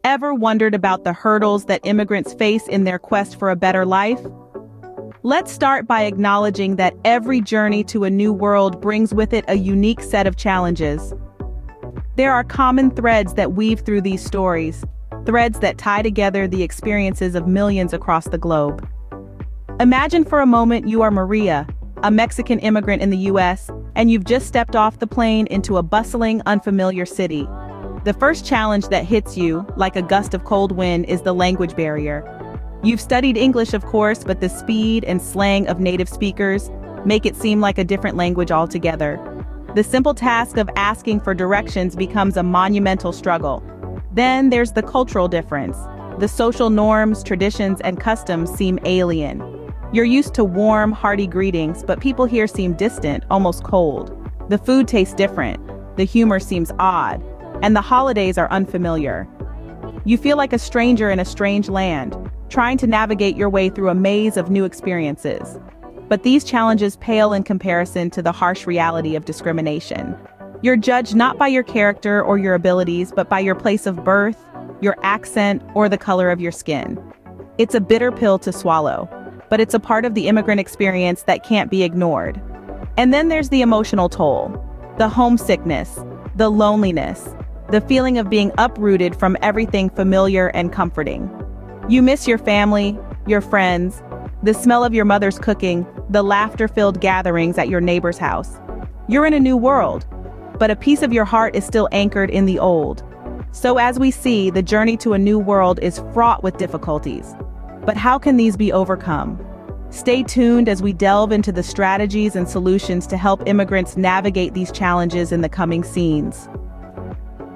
ever wondered about the hurdles that immigrants face in their quest for a better life? Let's start by acknowledging that every journey to a new world brings with it a unique set of challenges. There are common threads that weave through these stories, threads that tie together the experiences of millions across the globe. Imagine for a moment you are Maria, a Mexican immigrant in the US, and you've just stepped off the plane into a bustling, unfamiliar city. The first challenge that hits you, like a gust of cold wind, is the language barrier. You've studied English, of course, but the speed and slang of native speakers make it seem like a different language altogether. The simple task of asking for directions becomes a monumental struggle. Then there's the cultural difference. The social norms, traditions, and customs seem alien. You're used to warm, hearty greetings, but people here seem distant, almost cold. The food tastes different, the humor seems odd, and the holidays are unfamiliar. You feel like a stranger in a strange land, trying to navigate your way through a maze of new experiences. But these challenges pale in comparison to the harsh reality of discrimination. You're judged not by your character or your abilities, but by your place of birth, your accent, or the color of your skin. It's a bitter pill to swallow, but it's a part of the immigrant experience that can't be ignored. And then there's the emotional toll, the homesickness, the loneliness, the feeling of being uprooted from everything familiar and comforting. You miss your family, your friends, the smell of your mother's cooking, the laughter-filled gatherings at your neighbor's house. You're in a new world, but a piece of your heart is still anchored in the old. So as we see, the journey to a new world is fraught with difficulties. But how can these be overcome? Stay tuned as we delve into the strategies and solutions to help immigrants navigate these challenges in the coming scenes.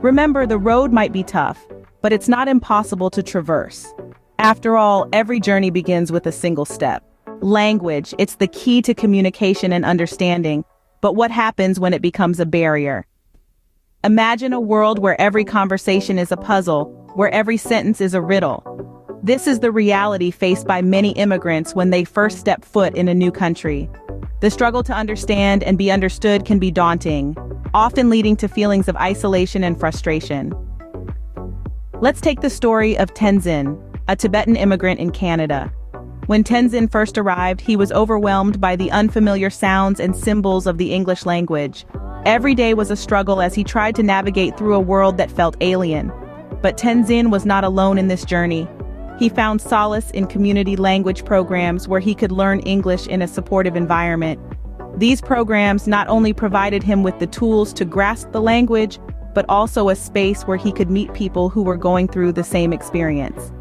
Remember, the road might be tough, but it's not impossible to traverse. After all, every journey begins with a single step. Language, it's the key to communication and understanding, but what happens when it becomes a barrier? Imagine a world where every conversation is a puzzle, where every sentence is a riddle. This is the reality faced by many immigrants when they first step foot in a new country. The struggle to understand and be understood can be daunting, often leading to feelings of isolation and frustration. Let's take the story of Tenzin, a Tibetan immigrant in Canada. When Tenzin first arrived, he was overwhelmed by the unfamiliar sounds and symbols of the English language. Every day was a struggle as he tried to navigate through a world that felt alien. But Tenzin was not alone in this journey. He found solace in community language programs where he could learn English in a supportive environment. These programs not only provided him with the tools to grasp the language, but also a space where he could meet people who were going through the same experience.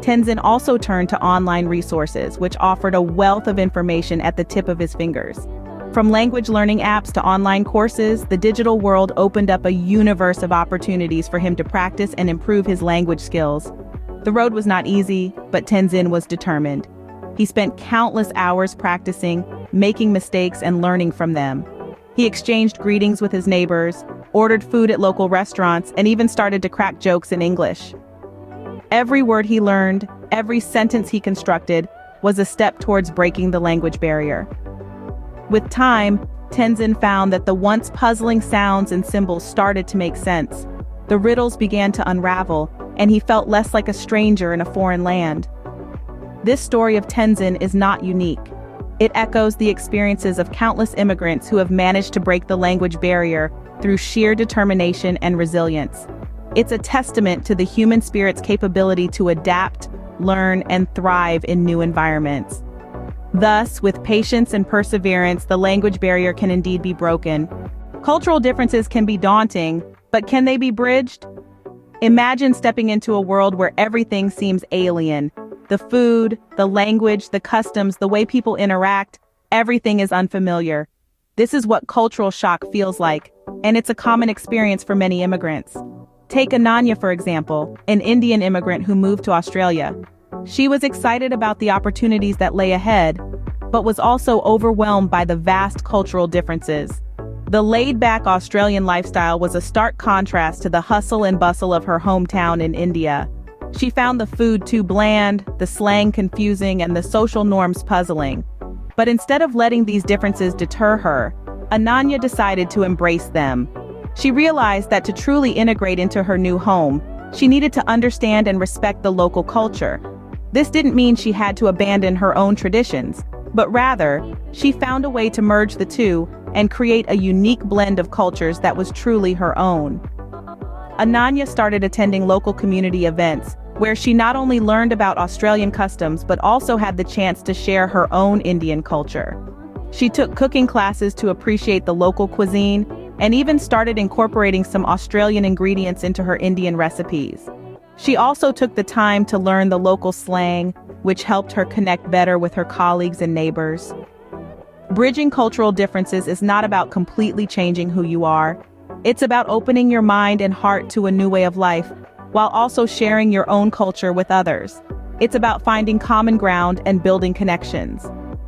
Tenzin also turned to online resources, which offered a wealth of information at the tip of his fingers. From language learning apps to online courses, the digital world opened up a universe of opportunities for him to practice and improve his language skills. The road was not easy, but Tenzin was determined. He spent countless hours practicing, making mistakes, and learning from them. He exchanged greetings with his neighbors, ordered food at local restaurants, and even started to crack jokes in English. Every word he learned, every sentence he constructed, was a step towards breaking the language barrier. With time, Tenzin found that the once puzzling sounds and symbols started to make sense. The riddles began to unravel, and he felt less like a stranger in a foreign land. This story of Tenzin is not unique. It echoes the experiences of countless immigrants who have managed to break the language barrier through sheer determination and resilience. It's a testament to the human spirit's capability to adapt, learn, and thrive in new environments. Thus, with patience and perseverance, the language barrier can indeed be broken. Cultural differences can be daunting, but can they be bridged? Imagine stepping into a world where everything seems alien. The food, the language, the customs, the way people interact, everything is unfamiliar. This is what cultural shock feels like, and it's a common experience for many immigrants. Take Ananya, for example, an Indian immigrant who moved to Australia. She was excited about the opportunities that lay ahead, but was also overwhelmed by the vast cultural differences. The laid-back Australian lifestyle was a stark contrast to the hustle and bustle of her hometown in India. She found the food too bland, the slang confusing, and the social norms puzzling. But instead of letting these differences deter her, Ananya decided to embrace them. She realized that to truly integrate into her new home, She needed to understand and respect the local culture. This didn't mean she had to abandon her own traditions, but rather, she found a way to merge the two and create a unique blend of cultures that was truly her own. Ananya started attending local community events, where she not only learned about Australian customs but also had the chance to share her own Indian culture. She took cooking classes to appreciate the local cuisine, and even started incorporating some Australian ingredients into her Indian recipes. She also took the time to learn the local slang, which helped her connect better with her colleagues and neighbors. Bridging cultural differences is not about completely changing who you are. It's about opening your mind and heart to a new way of life, while also sharing your own culture with others. It's about finding common ground and building connections.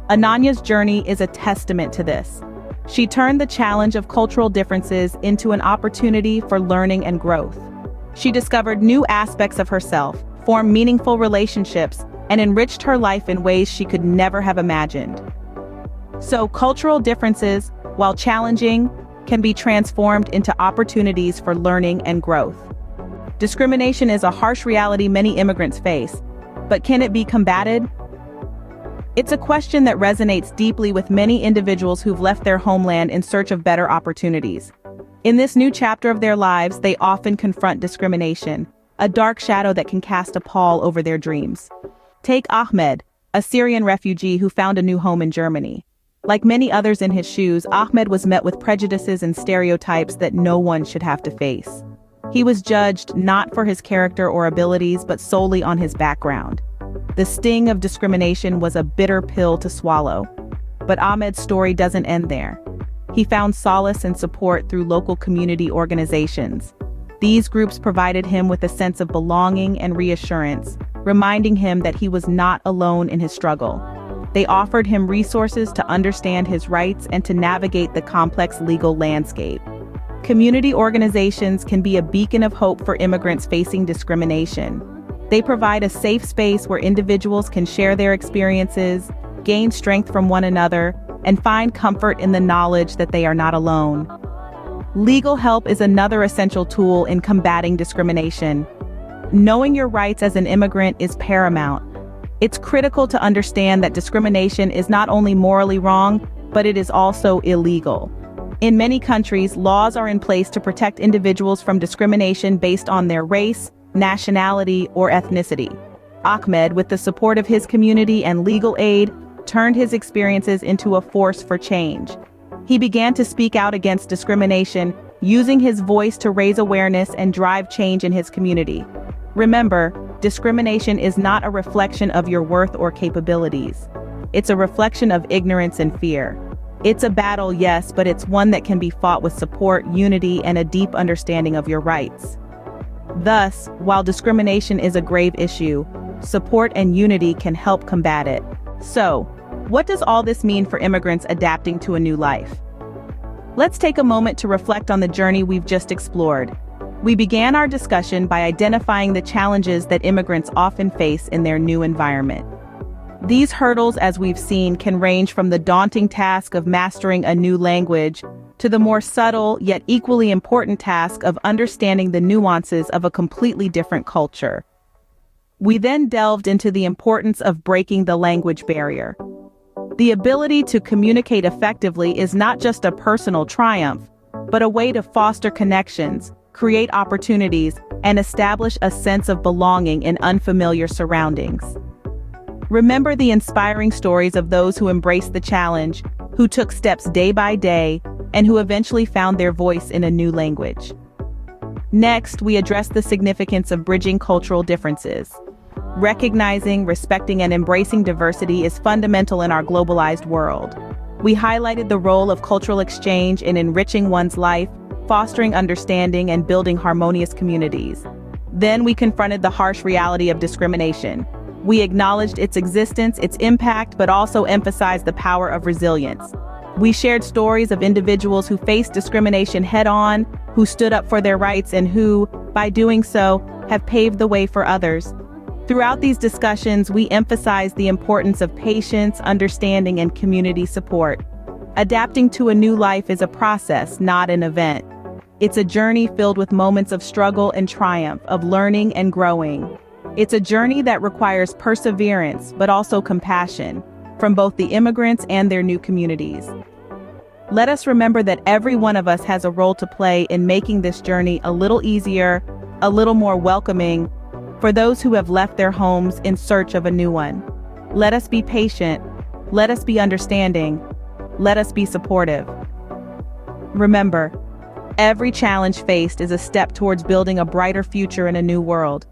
Ananya's journey is a testament to this. She turned the challenge of cultural differences into an opportunity for learning and growth. She discovered new aspects of herself, formed meaningful relationships, and enriched her life in ways she could never have imagined. So, cultural differences, while challenging, can be transformed into opportunities for learning and growth. Discrimination is a harsh reality many immigrants face, but can it be combated? It's a question that resonates deeply with many individuals who've left their homeland in search of better opportunities. In this new chapter of their lives, they often confront discrimination, a dark shadow that can cast a pall over their dreams. Take Ahmed, a Syrian refugee who found a new home in Germany. Like many others in his shoes, Ahmed was met with prejudices and stereotypes that no one should have to face. He was judged not for his character or abilities, but solely on his background. The sting of discrimination was a bitter pill to swallow. But Ahmed's story doesn't end there. He found solace and support through local community organizations. These groups provided him with a sense of belonging and reassurance, reminding him that he was not alone in his struggle. They offered him resources to understand his rights and to navigate the complex legal landscape. Community organizations can be a beacon of hope for immigrants facing discrimination. They provide a safe space where individuals can share their experiences, gain strength from one another, and find comfort in the knowledge that they are not alone. Legal help is another essential tool in combating discrimination. Knowing your rights as an immigrant is paramount. It's critical to understand that discrimination is not only morally wrong, but it is also illegal. In many countries, laws are in place to protect individuals from discrimination based on their race, nationality, or ethnicity. Ahmed, with the support of his community and legal aid, turned his experiences into a force for change. He began to speak out against discrimination, using his voice to raise awareness and drive change in his community. Remember, discrimination is not a reflection of your worth or capabilities. It's a reflection of ignorance and fear. It's a battle, yes, but it's one that can be fought with support, unity, and a deep understanding of your rights. Thus, while discrimination is a grave issue, support and unity can help combat it. So, what does all this mean for immigrants adapting to a new life? Let's take a moment to reflect on the journey we've just explored. We began our discussion by identifying the challenges that immigrants often face in their new environment. These hurdles, as we've seen, can range from the daunting task of mastering a new language to the more subtle yet equally important task of understanding the nuances of a completely different culture. We then delved into the importance of breaking the language barrier. The ability to communicate effectively is not just a personal triumph, but a way to foster connections, create opportunities, and establish a sense of belonging in unfamiliar surroundings. Remember the inspiring stories of those who embraced the challenge, who took steps day by day, and who eventually found their voice in a new language. Next, we address the significance of bridging cultural differences. Recognizing, respecting, and embracing diversity is fundamental in our globalized world. We highlighted the role of cultural exchange in enriching one's life, fostering understanding, and building harmonious communities. Then we confronted the harsh reality of discrimination. We acknowledged its existence, its impact, but also emphasized the power of resilience. We shared stories of individuals who faced discrimination head-on, who stood up for their rights, and who, by doing so, have paved the way for others. Throughout these discussions, we emphasized the importance of patience, understanding, and community support. Adapting to a new life is a process, not an event. It's a journey filled with moments of struggle and triumph, of learning and growing. It's a journey that requires perseverance, but also compassion, from both the immigrants and their new communities. Let us remember that every one of us has a role to play in making this journey a little easier, a little more welcoming, for those who have left their homes in search of a new one. Let us be patient. Let us be understanding. Let us be supportive. Remember, every challenge faced is a step towards building a brighter future in a new world.